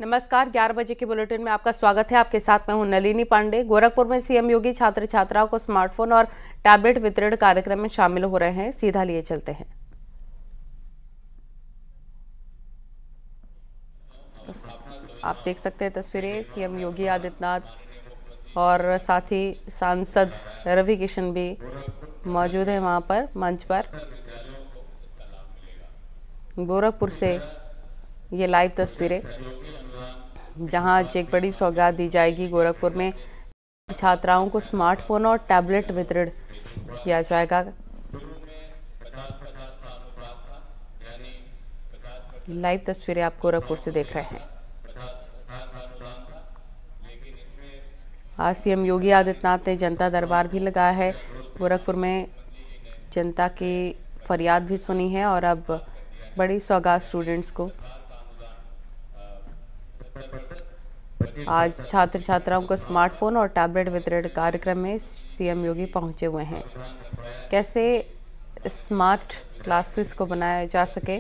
नमस्कार, 11 बजे के बुलेटिन में आपका स्वागत है। आपके साथ मैं हूं नलिनी पांडे। गोरखपुर में सीएम योगी छात्र छात्राओं को स्मार्टफोन और टैबलेट वितरण कार्यक्रम में शामिल हो रहे हैं। सीधा लिए चलते हैं। आप देख सकते हैं तस्वीरें। सीएम योगी आदित्यनाथ और साथ ही सांसद रवि किशन भी मौजूद है वहां पर मंच पर। गोरखपुर से ये लाइव तस्वीरें, जहां आज एक बड़ी सौगात दी जाएगी। गोरखपुर में छात्राओं को स्मार्टफोन और टैबलेट वितरण किया जाएगा। लाइव तस्वीरें आप गोरखपुर से देख रहे हैं। आज सीएम योगी आदित्यनाथ ने जनता दरबार भी लगाया है। गोरखपुर में जनता की फरियाद भी सुनी है और अब बड़ी सौगात स्टूडेंट्स को। आज छात्र छात्राओं को स्मार्टफोन और टैबलेट वितरण कार्यक्रम में सीएम योगी पहुंचे हुए हैं। कैसे स्मार्ट क्लासेस को बनाया जा सके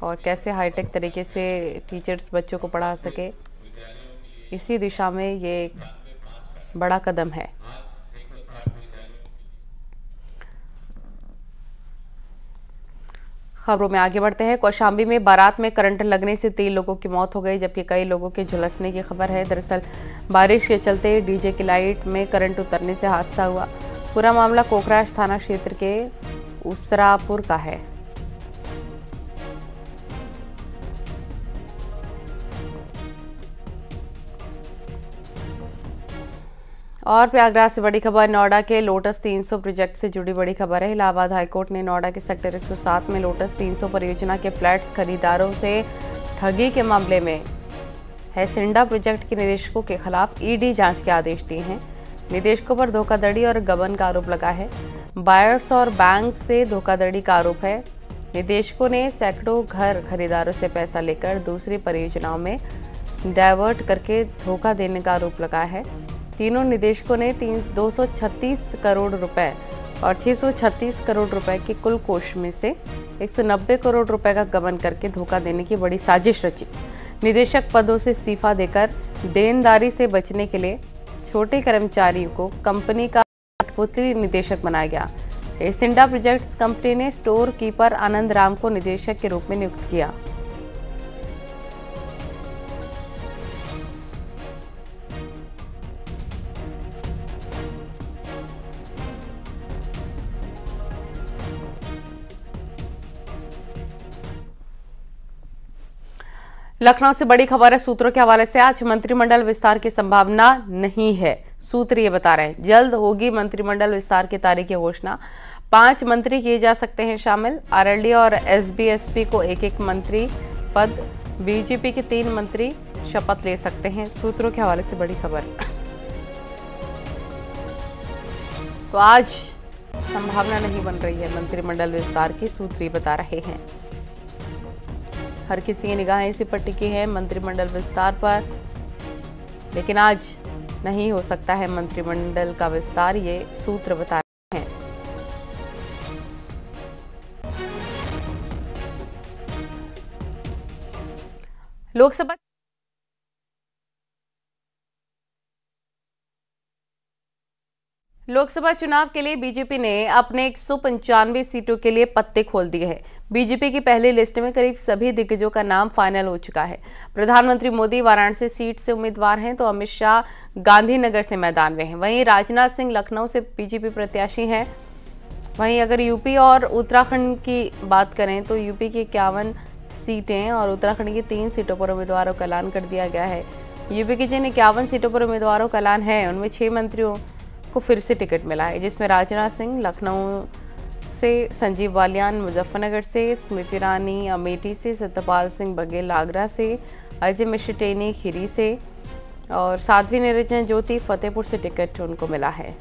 और कैसे हाईटेक तरीके से टीचर्स बच्चों को पढ़ा सके, इसी दिशा में ये एक बड़ा कदम है। खबरों में आगे बढ़ते हैं। कौशाम्बी में बारात में करंट लगने से 3 लोगों की मौत हो गई, जबकि कई लोगों के झुलसने की खबर है। दरअसल बारिश के चलते डीजे की लाइट में करंट उतरने से हादसा हुआ। पूरा मामला कोकराझ थाना क्षेत्र के उसरापुर का है। और प्रयागराज से बड़ी खबर, नोएडा के लोटस 300 प्रोजेक्ट से जुड़ी बड़ी खबर है। इलाहाबाद हाईकोर्ट ने नोएडा के सेक्टर 107 में लोटस 300 परियोजना के फ्लैट्स खरीदारों से ठगी के मामले में हैसिंडा प्रोजेक्ट के निदेशकों के खिलाफ ईडी जांच के आदेश दिए हैं। निदेशकों पर धोखाधड़ी और गबन का आरोप लगा है। बायर्स और बैंक से धोखाधड़ी का आरोप है। निदेशकों ने सैकड़ों घर खरीदारों से पैसा लेकर दूसरी परियोजनाओं में डायवर्ट करके धोखा देने का आरोप लगाया है। तीनों निदेशकों ने 236 करोड़ रुपए और 636 करोड़ रुपए के कुल कोष में से 190 करोड़ रुपए का गबन करके धोखा देने की बड़ी साजिश रची। निदेशक पदों से इस्तीफा देकर देनदारी से बचने के लिए छोटे कर्मचारियों को कंपनी का कठपुतली निदेशक बनाया गया। हैसिंडा प्रोजेक्ट्स कंपनी ने स्टोर कीपर आनंद राम को निदेशक के रूप में नियुक्त किया। लखनऊ से बड़ी खबर है। सूत्रों के हवाले से आज मंत्रिमंडल विस्तार की संभावना नहीं है। सूत्र ये बता रहे हैं जल्द होगी मंत्रिमंडल विस्तार की तारीख की घोषणा। 5 मंत्री किए जा सकते हैं शामिल। आरएलडी और एसबीएसपी को एक मंत्री पद, बीजेपी के 3 मंत्री शपथ ले सकते हैं। सूत्रों के हवाले से बड़ी खबर। तो आज संभावना नहीं बन रही है मंत्रिमंडल विस्तार की, सूत्र ये बता रहे हैं। हर किसी की निगाहें इसी पर टिकी है मंत्रिमंडल विस्तार पर, लेकिन आज नहीं हो सकता है मंत्रिमंडल का विस्तार, ये सूत्र बता रहे हैं। लोकसभा चुनाव के लिए बीजेपी ने अपने 195 सीटों के लिए पत्ते खोल दिए हैं। बीजेपी की पहली लिस्ट में करीब सभी दिग्गजों का नाम फाइनल हो चुका है। प्रधानमंत्री मोदी वाराणसी सीट से उम्मीदवार हैं, तो अमित शाह गांधीनगर से मैदान में हैं। वहीं राजनाथ सिंह लखनऊ से बीजेपी प्रत्याशी हैं। वहीं अगर यूपी और उत्तराखंड की बात करें तो यूपी की 51 सीटें और उत्तराखंड की 3 सीटों पर उम्मीदवारों का ऐलान कर दिया गया है। यूपी की जिन 51 सीटों पर उम्मीदवारों का ऐलान है, उनमें 6 मंत्रियों को फिर से टिकट मिला है, जिसमें राजनाथ सिंह लखनऊ से, संजीव बालियान मुजफ्फरनगर से, स्मृति ईरानी अमेठी से, सत्यपाल सिंह बघेल आगरा से, अजय मिश्र टेनी खीरी से और साध्वी निरंजन ज्योति फतेहपुर से टिकट उनको मिला है।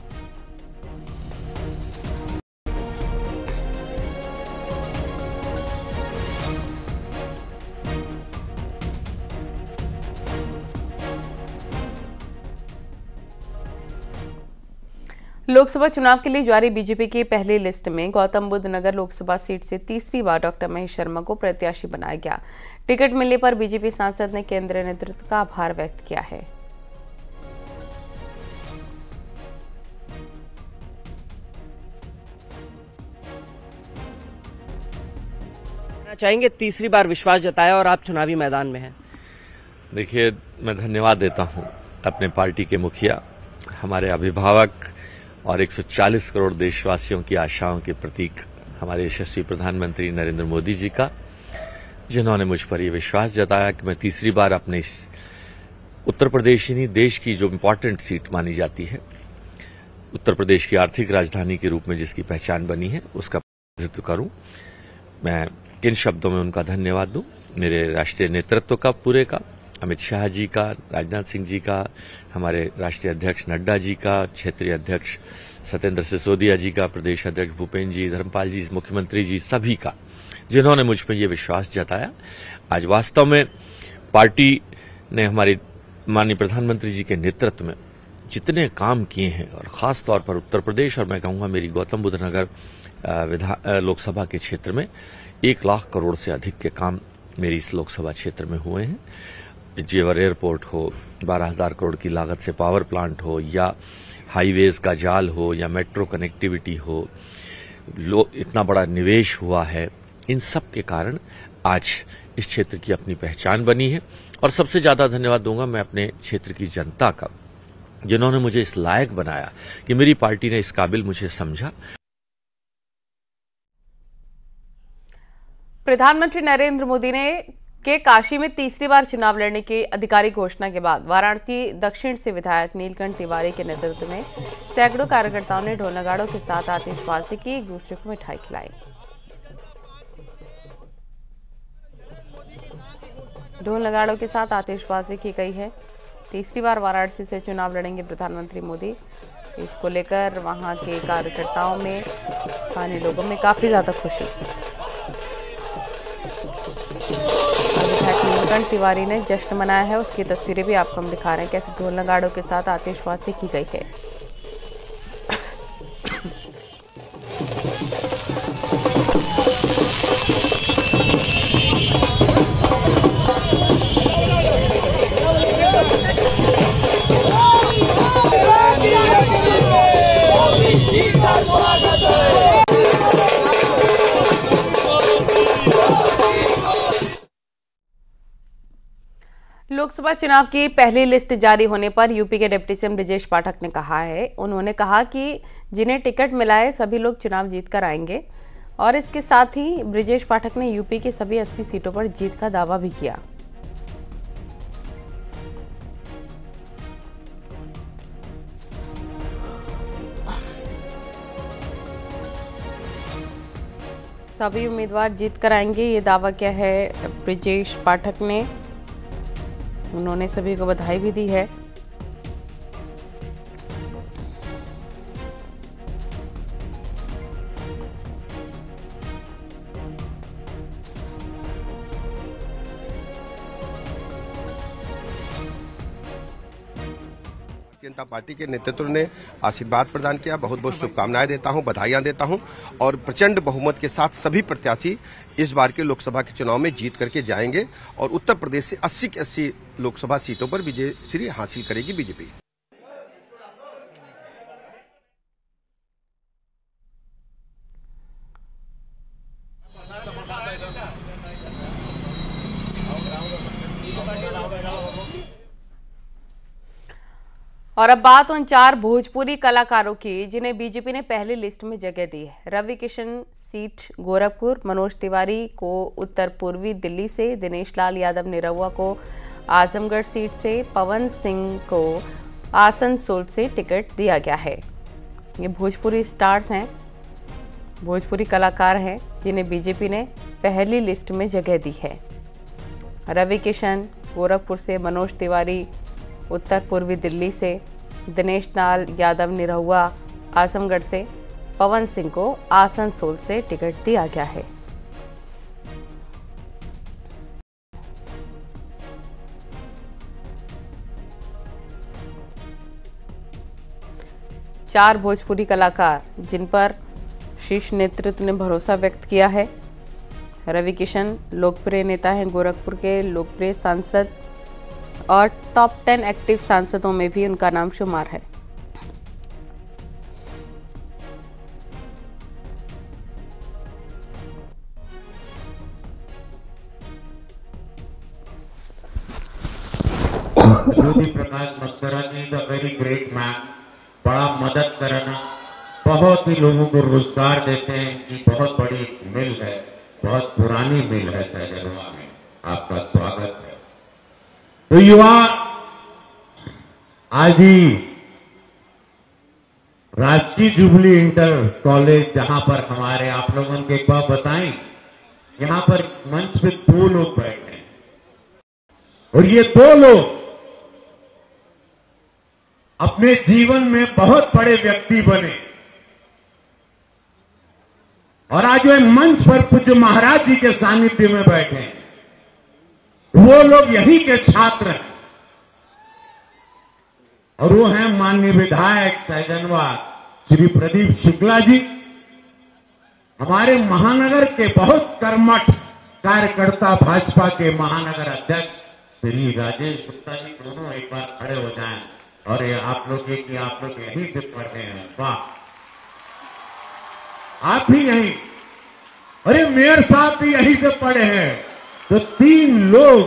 लोकसभा चुनाव के लिए जारी बीजेपी की पहली लिस्ट में गौतम बुद्ध नगर लोकसभा सीट से तीसरी बार डॉक्टर महेश शर्मा को प्रत्याशी बनाया गया। टिकट मिलने पर बीजेपी सांसद ने केंद्रीय नेतृत्व का आभार व्यक्त किया है। चाहेंगे तीसरी बार विश्वास जताया और आप चुनावी मैदान में हैं। देखिए, मैं धन्यवाद देता हूं अपने पार्टी के मुखिया, हमारे अभिभावक और 140 करोड़ देशवासियों की आशाओं के प्रतीक हमारे यशस्वी प्रधानमंत्री नरेंद्र मोदी जी का, जिन्होंने मुझ पर यह विश्वास जताया कि मैं तीसरी बार अपने इस उत्तर प्रदेश ही नहीं देश की जो इम्पोर्टेंट सीट मानी जाती है, उत्तर प्रदेश की आर्थिक राजधानी के रूप में जिसकी पहचान बनी है, उसका प्रतिनिधित्व करूं। मैं किन शब्दों में उनका धन्यवाद दूं? मेरे राष्ट्रीय नेतृत्व का पूरे का, अमित शाह जी का, राजनाथ सिंह जी का, हमारे राष्ट्रीय अध्यक्ष नड्डा जी का, क्षेत्रीय अध्यक्ष सत्येंद्र सिसोदिया जी का, प्रदेश अध्यक्ष भूपेन्द्र जी, धर्मपाल जी, मुख्यमंत्री जी, सभी का, जिन्होंने मुझ पर यह विश्वास जताया। आज वास्तव में पार्टी ने हमारे माननीय प्रधानमंत्री जी के नेतृत्व में जितने काम किए हैं, और खास तौर पर उत्तर प्रदेश और मैं कहूंगा मेरी गौतम बुद्ध नगर लोकसभा के क्षेत्र में 1 लाख करोड़ से अधिक के काम मेरी इस लोकसभा क्षेत्र में हुए हैं। जेवर एयरपोर्ट हो, 12,000 करोड़ की लागत से पावर प्लांट हो, या हाईवेज का जाल हो, या मेट्रो कनेक्टिविटी हो, इतना बड़ा निवेश हुआ है। इन सब के कारण आज इस क्षेत्र की अपनी पहचान बनी है। और सबसे ज्यादा धन्यवाद दूंगा मैं अपने क्षेत्र की जनता का, जिन्होंने मुझे इस लायक बनाया कि मेरी पार्टी ने इस काबिल मुझे समझा। प्रधानमंत्री नरेंद्र मोदी ने के काशी में तीसरी बार चुनाव लड़ने की आधिकारिक घोषणा के बाद वाराणसी दक्षिण से विधायक नीलकंठ तिवारी के नेतृत्व में सैकड़ों कार्यकर्ताओं ने ढोल नगाड़ों के साथ आतिशबाजी की, एक दूसरे को मिठाई खिलाई। ढोल नगाड़ों के साथ आतिशबाजी की गई है। तीसरी बार वाराणसी से चुनाव लड़ेंगे प्रधानमंत्री मोदी। इसको लेकर वहां के कार्यकर्ताओं में, स्थानीय लोगों में काफी ज्यादा खुशी। विधायक नीलकंठ तिवारी ने जश्न मनाया है, उसकी तस्वीरें भी आपको हम दिखा रहे हैं कैसे ढोल नगाड़ों के साथ आतिशबाजी की गई है। लोकसभा चुनाव की पहली लिस्ट जारी होने पर यूपी के डिप्टी सीएम ब्रजेश पाठक ने कहा है, उन्होंने कहा कि जिन्हें टिकट मिला है सभी लोग चुनाव जीत कर आएंगे। और इसके साथ ही ब्रजेश पाठक ने यूपी की सभी 80 सीटों पर जीत का दावा भी किया। सभी उम्मीदवार जीत कर आएंगे, ये दावा किया है ब्रजेश पाठक ने। उन्होंने सभी को बधाई भी दी है। जनता पार्टी के नेतृत्व ने आशीर्वाद प्रदान किया। बहुत बहुत शुभकामनाएं देता हूं, बधाइयां देता हूं और प्रचंड बहुमत के साथ सभी प्रत्याशी इस बार के लोकसभा के चुनाव में जीत करके जाएंगे और उत्तर प्रदेश से 80 की 80 लोकसभा सीटों पर विजय श्री हासिल करेगी बीजेपी। और अब बात उन 4 भोजपुरी कलाकारों की जिन्हें बीजेपी ने पहली लिस्ट में जगह दी है। रवि किशन सीट गोरखपुर, मनोज तिवारी को उत्तर पूर्वी दिल्ली से, दिनेश लाल यादव निरहुआ को आजमगढ़ सीट से, पवन सिंह को आसनसोल से टिकट दिया गया है। ये भोजपुरी स्टार्स हैं, भोजपुरी कलाकार हैं जिन्हें बीजेपी ने पहली लिस्ट में जगह दी है। रवि किशन गोरखपुर से, मनोज तिवारी उत्तर पूर्वी दिल्ली से, दिनेश लाल यादव निरहुआ आजमगढ़ से, पवन सिंह को आसनसोल से टिकट दिया गया है। 4 भोजपुरी कलाकार जिन पर शीर्ष नेतृत्व ने भरोसा व्यक्त किया है। रवि किशन लोकप्रिय नेता हैं, गोरखपुर के लोकप्रिय सांसद और टॉप 10 एक्टिव सांसदों में भी उनका नाम शुमार है। Jyoti Prakash Maskara ji is a very great man. बड़ा मदद करना, बहुत ही लोगों को रोजगार देते हैं। इनकी बहुत बड़ी मिल है, बहुत पुरानी मिल है सहजनवा में। आपका स्वागत है। तो युवा आज ही राजकीय जुबली इंटर कॉलेज, जहां पर हमारे आप लोगों के एक बार बताएं, यहां पर मंच पे 2 लोग बैठे हैं और ये 2 लोग अपने जीवन में बहुत बड़े व्यक्ति बने और आज वे मंच पर पूज्य महाराज जी के सानिध्य में बैठे हैं। वो लोग यहीं के छात्र हैं और वो हैं माननीय विधायक सहजनवा श्री प्रदीप शुक्ला जी, हमारे महानगर के बहुत कर्मठ कार्यकर्ता, भाजपा के महानगर अध्यक्ष श्री राजेश गुप्ता जी। दोनों एक बार खड़े हो जाएं। और ये आप लोग यहीं से पढ़ रहे हैं, वाह, आप भी यहीं, अरे मेयर साहब भी यहीं से पढ़े हैं। तो 3 लोग,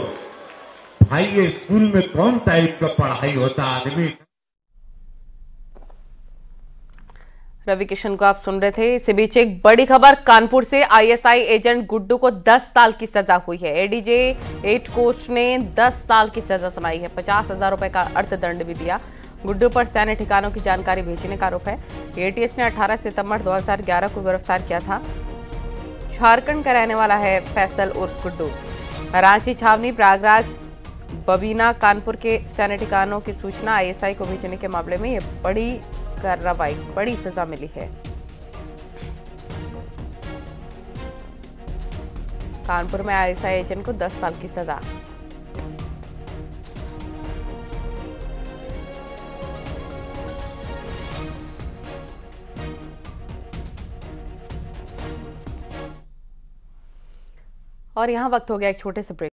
भाई ये स्कूल में कौन टाइप का पढ़ाई होता आदमी। रवि किशन को आप सुन रहे थे। इसी बीच एक बड़ी खबर कानपुर से, आईएसआई एजेंट गुड्डू को 10 साल की सजा हुई है। एडीजे 8 कोर्ट ने 10 साल की सजा सुनाई है। 50,000 रुपए का अर्थदंड भी दिया। गुड्डू पर सैन्य ठिकानों की जानकारी भेजने का आरोप है। एटीएस ने 18 सितंबर 2011 को गिरफ्तार किया था। झारखंड का रहने वाला है फैसल उर्फ गुड्डू। रांची छावनी, प्रयागराज, बबीना, कानपुर के सैन्य ठिकानों की सूचना आईएसआई को भेजने के मामले में ये बड़ी कार्रवाई, बड़ी सजा मिली है। कानपुर में आईएसआई एजेंट को 10 साल की सजा। और यहां वक्त हो गया एक छोटे से ब्रेक।